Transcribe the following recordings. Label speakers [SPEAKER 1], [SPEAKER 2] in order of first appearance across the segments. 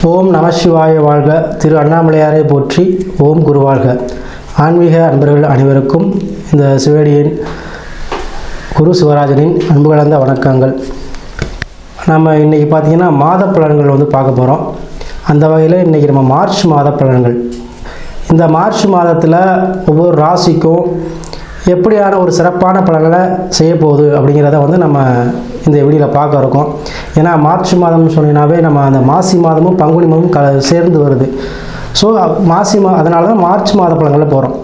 [SPEAKER 1] ஓம் நமசிவாய வாழ்க. திரு அண்ணாமலையாரை போற்றி. ஓம் குருவாழ்க. ஆன்மீக அன்பர்கள் அனைவருக்கும் இந்த சிவடியின் குரு சிவராஜனின் அன்பு கலந்த வணக்கங்கள். நம்ம இன்றைக்கி பார்த்திங்கன்னா மாத பலன்கள் பார்க்க போகிறோம். அந்த வகையில் இன்றைக்கி நம்ம மார்ச் மாத பலன்கள். இந்த மார்ச் மாதத்தில் ஒவ்வொரு ராசிக்கும் எப்படியான ஒரு சிறப்பான பலன்களை செய்ய போகுது அப்படிங்கிறத நம்ம இந்த வீடியோவில் பார்க்க இருக்கோம். ஏன்னா மார்ச் மாதம்னு சொன்னீங்கன்னாவே நம்ம அந்த மாசி மாதமும் பங்குனி மாதமும் சேர்ந்து வருது. ஸோ அதனால தான் மார்ச் மாத பலன்களில் போகிறோம்.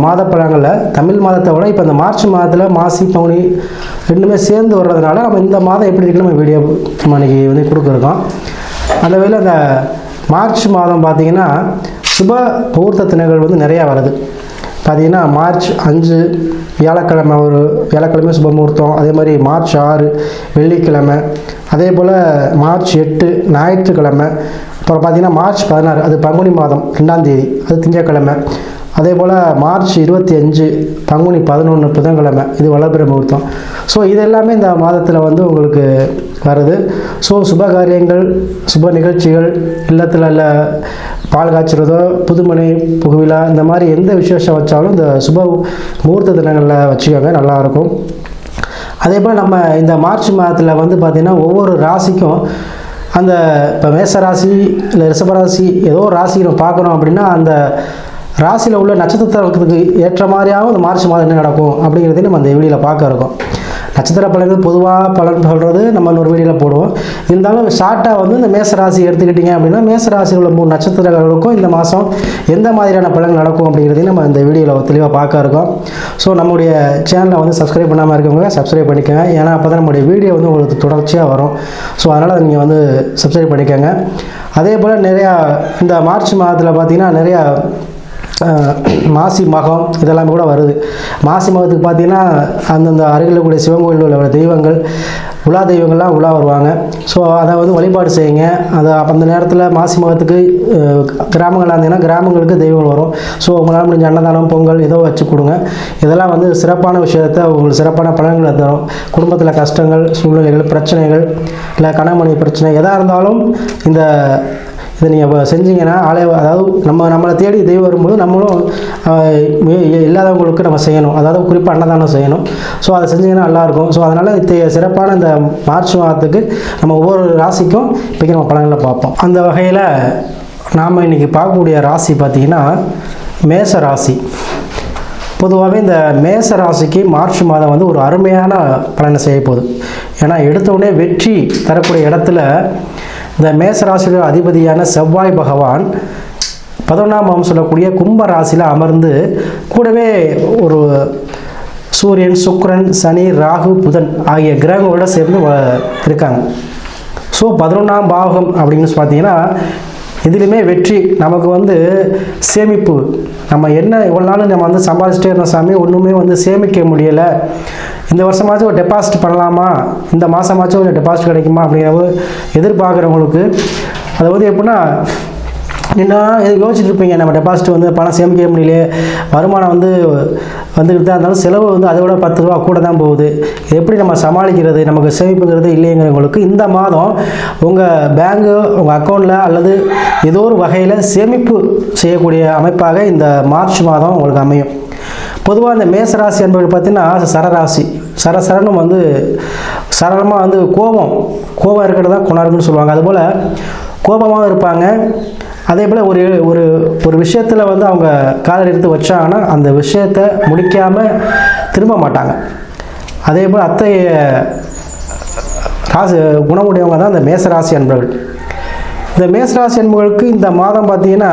[SPEAKER 1] மாத பலன்களில் தமிழ் மாதத்தை விட இப்போ இந்த மார்ச் மாதத்தில் மாசி பங்குனி ரெண்டுமே சேர்ந்து வர்றதுனால நம்ம இந்த மாதம் எப்படி இருக்குன்னு நம்ம வீடியோ நம்ம இன்றைக்கி கொடுக்குறோம். அந்த வகையில் அந்த மார்ச் மாதம் பார்த்திங்கன்னா சுப முகூர்த்த தினங்கள் நிறையா வருது. பார்த்திங்கன்னா மார்ச் 5 வியாழக்கிழமை, ஒரு வியாழக்கிழமை சுப முகூர்த்தம். அதே மாதிரி மார்ச் 6 வெள்ளிக்கிழமை. அதே போல் மார்ச் 8 ஞாயிற்றுக்கிழமை. அப்புறம் பார்த்திங்கன்னா மார்ச் 16 அது பங்குனி மாதம் 2ஆம் தேதி, அது திங்கட்கிழமை. அதே போல் மார்ச் 25 பங்குனி 11 புதன்கிழமை, இது வளர்பிறை முகூர்த்தம். ஸோ இது எல்லாமே இந்த மாதத்தில் உங்களுக்கு வருது. ஸோ சுப காரியங்கள், சுப நிகழ்ச்சிகள், இல்லத்தில் பால் காய்ச்சிறதோ, புதுமனை புகுவிழா, இந்த மாதிரி எந்த விசேஷம் வச்சாலும் இந்த சுப முகூர்த்த தினங்களில் வச்சுக்கோங்க, நல்லாயிருக்கும். அதே போல் நம்ம இந்த மார்ச் மாதத்தில் பார்த்திங்கன்னா ஒவ்வொரு ராசிக்கும் அந்த இப்போ மேசராசி இல்லை ரிஷபராசி ஏதோ ஒரு ராசி நம்ம பார்க்குறோம் அப்படின்னா அந்த ராசியில் உள்ள நட்சத்திரத்துக்கு ஏற்ற மாதிரியாகவும் இந்த மார்ச் மாதம் என்ன நடக்கும் அப்படிங்கிறதையும் நம்ம அந்த வீடியோவில் பார்க்க இருக்கோம். நட்சத்திர பலன்கள் பொதுவாக பலன் சொல்கிறது நம்ம இன்னொரு வீடியோவில் போடுவோம். இருந்தாலும் ஷார்ட்டாக இந்த மேசராசி எடுத்துக்கிட்டிங்க அப்படின்னா மேசராசியில் உள்ள 3 நட்சத்திரங்களுக்கும் இந்த மாதம் எந்த மாதிரியான பலன்கள் நடக்கும் அப்படிங்கிறதையும் நம்ம இந்த வீடியோவில் தெளிவாக பார்க்க இருக்கோம். ஸோ நம்முடைய சேனலை சப்ஸ்கிரைப் பண்ணாமல் இருக்கவங்க சப்ஸ்கிரைப் பண்ணிக்கோங்க. ஏன்னா அப்போ தான் நம்முடைய வீடியோ உங்களுக்கு தொடர்ச்சியாக வரும். ஸோ அதனால் நீங்கள் சப்ஸ்கிரைப் பண்ணிக்கோங்க. அதே போல் நிறையா இந்த மார்ச் மாதத்தில் பார்த்திங்கன்னா நிறையா மாசி மகம் இதெல்லாமே கூட வருது. மாசி மகத்துக்கு பார்த்திங்கன்னா அந்தந்த அருகில் கூடிய சிவன் கோயிலில் உள்ள தெய்வங்கள், உலா தெய்வங்கள்லாம் உலா வருவாங்க. ஸோ அதை வழிபாடு செய்யுங்க. அதை அந்த நேரத்தில் மாசி மகத்துக்கு கிராமங்களாக இருந்தீங்கன்னா கிராமங்களுக்கு தெய்வங்கள் வரும். ஸோ உங்களால் முடிஞ்ச அன்னதானம், பொங்கல் ஏதோ வச்சு கொடுங்க. இதெல்லாம் சிறப்பான விஷயத்தை உங்களுக்கு சிறப்பான பலன்களை தரும். குடும்பத்தில் கஷ்டங்கள், சூழ்நிலைகள், பிரச்சனைகள், இல்லை கணவன் பிரச்சனை எதாக இருந்தாலும் இதை நீங்கள் செஞ்சீங்கன்னா அதாவது நம்மளை தேடி தெய்வம் வரும்போது நம்மளும் இல்லாதவங்களுக்கு நம்ம செய்யணும். அதாவது குறிப்பாக அன்னதானம் செய்யணும். ஸோ அதை செஞ்சிங்கன்னா நல்லாயிருக்கும். ஸோ அதனால் சிறப்பான இந்த மார்ச் மாதத்துக்கு நம்ம ஒவ்வொரு ராசிக்கும் இப்போ நம்ம பலன்களை பார்ப்போம். அந்த வகையில் நாம் இன்றைக்கி பார்க்கக்கூடிய ராசி பார்த்திங்கன்னா மேச ராசி. பொதுவாகவே இந்த மேச ராசிக்கு மார்ச் மாதம் ஒரு அருமையான பலனை செய்ய போகுது. ஏன்னா எடுத்தவுடனே வெற்றி தரக்கூடிய இடத்துல இந்த மேசராசியோட அதிபதியான செவ்வாய் பகவான் 11ஆம் பாவம் சொல்லக்கூடிய கும்ப ராசியில் அமர்ந்து கூடவே ஒரு சூரியன், சுக்கிரன், சனி, ராகு, புதன் ஆகிய கிரகங்களோட சேர்ந்து இருக்காங்க. ஸோ 11ஆம் பாவகம் அப்படின்னு பார்த்தீங்கன்னா இதுலேயுமே வெற்றி. நமக்கு சேமிப்பு, நம்ம என்ன இவ்வளோ நாள் நம்ம சம்பாதிச்சிட்டே இருந்தோம் சாமி, ஒன்றுமே சேமிக்க முடியலை, இந்த வருஷமாச்சும் ஒரு டெபாசிட் பண்ணலாமா, இந்த மாதமாச்சும் ஒரு டெபாசிட் கிடைக்குமா அப்படிங்கிற எதிர்பார்க்குறவங்களுக்கு அது எப்படின்னா நீங்கள் யோசிச்சுட்டு இருப்பீங்க, நம்ம டெபாசிட் பணம் சேமிக்க முடியல, வருமானம் வந்துக்கிட்டு தான் இருந்தாலும் செலவு அதை விட 10 ரூபா கூட தான் போகுது, எப்படி நம்ம சமாளிக்கிறது, நமக்கு சேமிப்புங்கிறது இல்லைங்கிறவங்களுக்கு இந்த மாதம் உங்கள் பேங்கு, உங்கள் அக்கௌண்ட்டில் அல்லது ஏதோ ஒரு வகையில் சேமிப்பு செய்யக்கூடிய அமைப்பாக இந்த மார்ச் மாதம் உங்களுக்கு அமையும். பொதுவாக இந்த மேசராசி என்பவர்கள் பார்த்தீங்கன்னா சரராசி, சரசரன்னு சரளமாக கோபம் இருக்கிறது தான் குணருன்னு சொல்லுவாங்க. அதுபோல் கோபமாக இருப்பாங்க. அதே போல் ஒரு விஷயத்தில் அவங்க காலை எடுத்து வச்சாங்கன்னா அந்த விஷயத்தை முடிக்காமல் திரும்ப மாட்டாங்க. அதே போல் அத்தகைய ராசி குணமுடையவங்க தான் இந்த மேசராசி அன்பர்கள். இந்த மேசராசி அன்பர்களுக்கு இந்த மாதம் பார்த்திங்கன்னா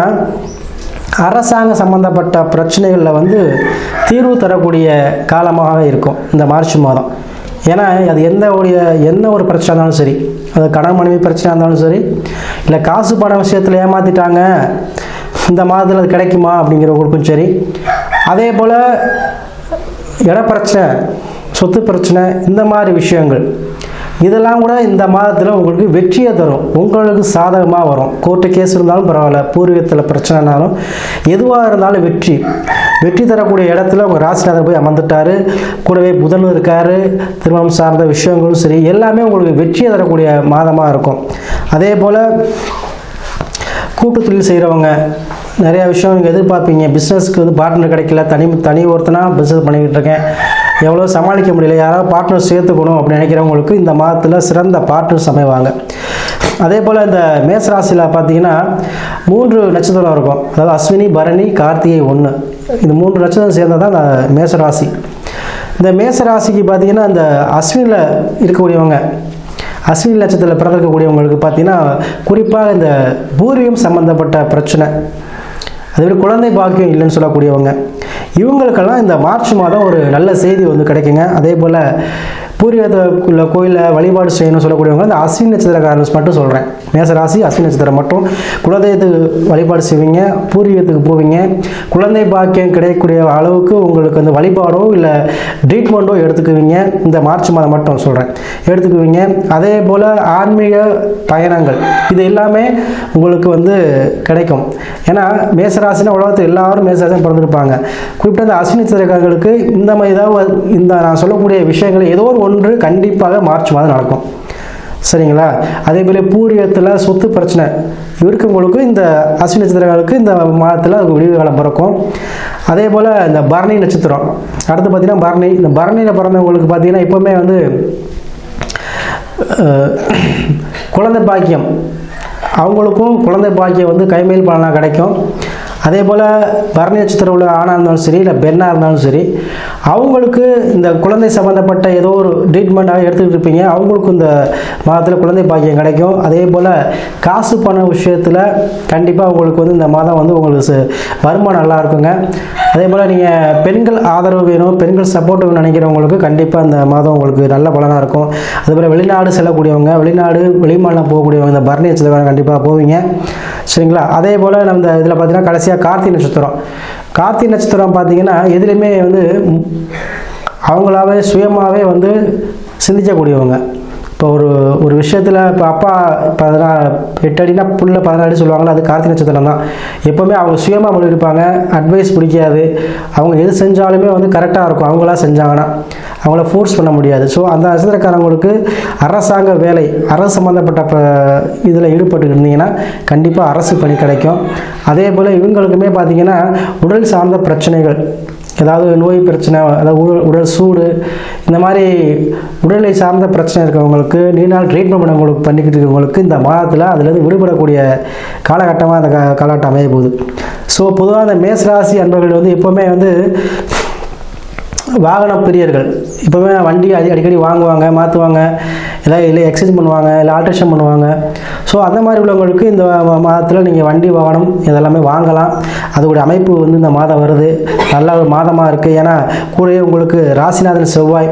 [SPEAKER 1] அரசாங்க சம்பந்தப்பட்ட பிரச்சனைகளில் தீர்வு தரக்கூடிய காலமாக இருக்கும் இந்த மார்ச் மாதம். ஏன்னா அது என்ன ஒரு பிரச்சனை இருந்தாலும் சரி, அது கணவன் மனைவி பிரச்சனையாக இருந்தாலும் சரி, இல்லை காசு பணம் விஷயத்தில் ஏமாற்றிட்டாங்க, இந்த மாதத்தில் அது கிடைக்குமா அப்படிங்கிறவங்களுக்கும் சரி, அதே போல் இட பிரச்சனை, சொத்து பிரச்சனை, இந்த மாதிரி விஷயங்கள், இதெல்லாம் கூட இந்த மாதத்தில் உங்களுக்கு வெற்றியை தரும், உங்களுக்கு சாதகமாக வரும். கோர்ட்டு கேஸ் இருந்தாலும் பரவாயில்ல, பூர்வீகத்தில் பிரச்சனைனாலும் எதுவாக இருந்தாலும் வெற்றி தரக்கூடிய இடத்துல உங்கள் ராசிநாதர் போய் அமர்ந்துட்டார். கூடவே புதன் இருக்கார். திருமணம் சார்ந்த விஷயங்களும் சரி எல்லாமே உங்களுக்கு வெற்றியை தரக்கூடிய மாதமாக இருக்கும். அதே போல் கூட்டு தொழில் செய்கிறவங்க நிறையா விஷயம் நீங்கள் எதிர்பார்ப்பீங்க. பிஸ்னஸ்க்கு வந்து பார்ட்னர் கிடைக்கல, தனி ஒருத்தனாக பிஸ்னஸ் பண்ணிக்கிட்டு இருக்கேன், எவ்வளோ சமாளிக்க முடியல, யாராவது பார்ட்னர் சேர்த்துக்கணும் அப்படின்னு நினைக்கிறவங்களுக்கு இந்த மாதத்தில் சிறந்த பார்ட்னர்ஸ் அமைவாங்க. அதே போல் இந்த மேசராசியில் பார்த்தீங்கன்னா 3 நட்சத்திரம் இருக்கும். அதாவது அஸ்வினி, பரணி, கார்த்திகை 1, இந்த 3 நட்சத்திரம் சேர்ந்தது தான் இந்த மேசராசி. இந்த மேசராசிக்கு பார்த்தீங்கன்னா இந்த அஸ்வினியில் இருக்கக்கூடியவங்க, அஸ்வினி நட்சத்திரத்தில் பிறந்திருக்கக்கூடியவங்களுக்கு பார்த்தீங்கன்னா குறிப்பாக இந்த பூர்வீகம் சம்பந்தப்பட்ட பிரச்சனை, அதேமாதிரி குழந்தை பாக்கியம் இல்லைன்னு சொல்லக்கூடியவங்க, இவங்களுக்கெல்லாம் இந்த மார்ச் மாதம் ஒரு நல்ல செய்தி வந்து கிடைக்குங்க. அதே போல் பூர்வீகத்துக்குள்ள கோயிலில் வழிபாடு செய்யணும்னு சொல்லக்கூடியவங்க இந்த அஸ்வினி நட்சத்திரக்காரர்ஸ் மட்டும் சொல்கிறேன். மேசராசி அஸ்வினி நட்சத்திரம் மட்டும் குலதெய்வத்துக்கு வழிபாடு செய்வீங்க, பூர்வீகத்துக்கு போவீங்க, குழந்தை பாக்கியம் கிடைக்கக்கூடிய அளவுக்கு உங்களுக்கு அந்த வழிபாடோ இல்லை ட்ரீட்மெண்ட்டோ எடுத்துக்குவீங்க. இந்த மார்ச் மாதம் மட்டும் சொல்கிறேன், எடுத்துக்குவீங்க. அதே போல் ஆன்மீக பயணங்கள் இது எல்லாமே உங்களுக்கு வந்து கிடைக்கும். ஏன்னா மேசராசினா உலகத்தில் எல்லாரும் மேசராசியும் பிறந்திருப்பாங்க. குறிப்பிட்ட இந்த அஸ்வினி நட்சத்திரக்காரர்களுக்கு இந்த மாதிரி ஏதாவது இந்த நான் சொல்லக்கூடிய விஷயங்கள் ஏதோ ஒன்று கண்டிப்பாக மார்ச் மாதம் நடக்கும். சரிங்களா? அதே போல் பூர்வீகத்தில் சொத்து பிரச்சனை இருக்கவங்களுக்கு இந்த அஸ்வினி நட்சத்திரங்களுக்கு இந்த மாதத்தில் விடிவு காலம் பிறக்கும். அதே போல் இந்த பரணி நட்சத்திரம் அடுத்து பார்த்தீங்கன்னா பரணி, இந்த பரணியில் பிறந்தவங்களுக்கு பார்த்தீங்கன்னா எப்போவுமே வந்து குழந்தை பாக்கியம், அவங்களுக்கும் குழந்தை பாக்கியம் வந்து கைமேல் பலனாக கிடைக்கும். அதே போல் பரணி நட்சத்திரம் உள்ள ஆணாக இருந்தாலும் சரி இல்லை பெண்ணாக இருந்தாலும் சரி அவங்களுக்கு இந்த குழந்தை சம்மந்தப்பட்ட ஏதோ ஒரு ட்ரீட்மெண்ட்டாக எடுத்துக்கிட்டு இருப்பீங்க, அவங்களுக்கும் இந்த மாதத்தில் குழந்தை பாக்கியம் கிடைக்கும். அதே போல் காசு பண விஷயத்தில் கண்டிப்பாக உங்களுக்கு வந்து இந்த மாதம் வந்து உங்களுக்கு வருமானம் நல்லா இருக்குங்க. அதே போல் நீங்கள் பெண்கள் ஆதரவு வேணும், பெண்கள் சப்போர்ட் வேணும்னு நினைக்கிறவங்களுக்கு கண்டிப்பாக இந்த மாதம் உங்களுக்கு நல்ல பலனாக இருக்கும். அதே போல் வெளிநாடு செல்லக்கூடியவங்க, வெளிமாநிலம் போகக்கூடியவங்க இந்த பரணி நட்சத்திரம் கண்டிப்பாக போவீங்க. சரிங்களா? அதே போல் நம்ம இதில் பார்த்தீங்கன்னா கடைசியாக கார்த்திகை நட்சத்திரம். கார்த்திகை நட்சத்திரம் பார்த்தீங்கன்னா எதுலேயுமே வந்து அவங்களாவே சுயமாகவே வந்து சிந்திக்கக்கூடியவங்க. இப்போ ஒரு விஷயத்தில் இப்போ அப்பா 8 அடினா புள்ள 14 அடி சொல்லுவாங்களா, அது கார்த்திகை நட்சத்திரம் தான். எப்போவுமே அவங்க சுயமாக முடிவெடுப்பாங்க, அட்வைஸ் பிடிக்காது, அவங்க எது செஞ்சாலுமே வந்து கரெக்டாக இருக்கும். அவங்களா செஞ்சாங்கன்னா அவங்கள ஃபோர்ஸ் பண்ண முடியாது. ஸோ அந்த நட்சத்திரக்காரங்களுக்கு அரசாங்க வேலை, அரசு சம்மந்தப்பட்ட இதில் ஈடுபட்டு இருந்தீங்கன்னா கண்டிப்பாக அரசு பணி கிடைக்கும். அதே போல் இவங்களுக்குமே பார்த்திங்கன்னா உடல் சார்ந்த பிரச்சனைகள், ஏதாவது நோய் பிரச்சனை, அதாவது உடல் சூடு, இந்த மாதிரி உடலை சார்ந்த பிரச்சனை இருக்கிறவங்களுக்கு நீண்ட நாள் ட்ரீட்மெண்ட் பண்ணவங்களுக்கு பண்ணிக்கிட்டு இருக்கிறவங்களுக்கு இந்த மாதத்தில் அதுலேருந்து விடுபடக்கூடிய காலகட்டமாக அந்த காலகட்டம் அமைய போகுது. ஸோ பொதுவாக அந்த மேசராசி அன்பர்கள் வந்து எப்போவுமே வந்து வாகன பிரியர்கள், இப்போவே வண்டி அடிக்கடி வாங்குவாங்க, மாற்றுவாங்க, இல்லை எக்ஸ்சேஞ்ச் பண்ணுவாங்க, இல்லை ஆல்ட்ரேஷன் பண்ணுவாங்க. ஸோ அந்த மாதிரி உள்ளவங்களுக்கு இந்த மாதத்தில் நீங்கள் வண்டி வாகனம் இதெல்லாமே வாங்கலாம். அதோடைய அமைப்பு வந்து இந்த மாதம் வருது, நல்ல ஒரு மாதமாக இருக்குது. ஏன்னா கூடவே உங்களுக்கு ராசிநாதன் செவ்வாய்,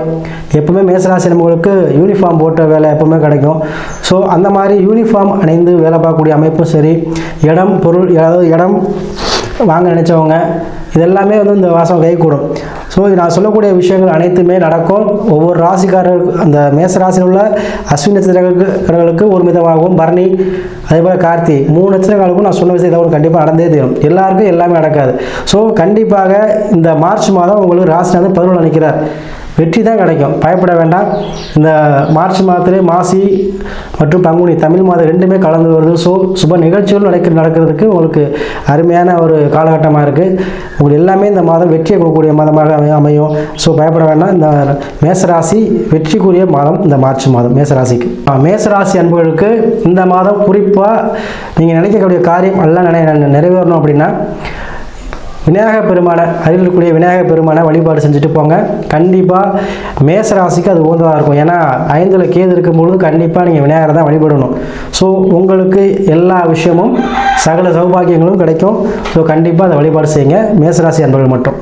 [SPEAKER 1] எப்போவுமே மேசராசி நம்மளுக்கு யூனிஃபார்ம் போட்ட வேலை எப்போவுமே கிடைக்கும். ஸோ அந்த மாதிரி யூனிஃபார்ம் அணிந்து வேலை பார்க்கக்கூடிய அமைப்பும் சரி, இடம் பொருள், அதாவது இடம் வாங்க நினச்சவங்க இதெல்லாமே வந்து இந்த மாதம் கைகூடும். ஸோ நான் சொல்லக்கூடிய விஷயங்கள் அனைத்துமே நடக்கும். ஒவ்வொரு ராசிக்காரர்கள் அந்த மேசராசியில் உள்ள அஸ்வினி நட்சத்திரங்களுக்கு ஒரு விதமாகவும், பரணி அதே போல் கார்த்திகை 3 நட்சத்திரங்களுக்கும் நான் சொன்ன விஷயம் ஏதாவது கண்டிப்பாக நடந்தே தீரும். எல்லாருக்கும் எல்லாமே நடக்காது. ஸோ கண்டிப்பாக இந்த மார்ச் மாதம் உங்களுக்கு ராசிநாதன் 11 நிற்கிறார், வெற்றி தான் கிடைக்கும், பயப்பட வேண்டாம். இந்த மார்ச் மாதத்திலே மாசி மற்றும் பங்குனி தமிழ் மாதம் 2மே கலந்து வருது. ஸோ சுப நிகழ்ச்சிகள் நடக்கிறதுக்கு உங்களுக்கு அருமையான ஒரு காலகட்டமாக இருக்குது. உங்களுக்கு எல்லாமே இந்த மாதம் வெற்றியை கொடுக்கக்கூடிய மாதமாக அமையும். ஸோ பயப்பட வேண்டாம். இந்த மேசராசி வெற்றிக்குரிய மாதம் இந்த மார்ச் மாதம் மேசராசிக்கு. மேசராசி அன்புகளுக்கு இந்த மாதம் குறிப்பாக நீங்கள் நினைக்கக்கூடிய காரியம் எல்லாம் நிறைவேறணும் அப்படின்னா விநாயகர் பெருமானை, அருகில் இருக்கக்கூடிய விநாயகர் பெருமானை வழிபாடு செஞ்சுட்டு போங்க. கண்டிப்பாக மேசராசிக்கு அது உகந்ததாக இருக்கும். ஏன்னா 5ல் கேது இருக்கும்பொழுது கண்டிப்பாக நீங்கள் விநாயகரை தான் வழிபடணும். ஸோ உங்களுக்கு எல்லா விஷயமும் சகல சௌபாகியங்களும் கிடைக்கும். ஸோ கண்டிப்பாக அதை வழிபாடு செய்யுங்க மேசராசி அன்பர்கள் மட்டும்.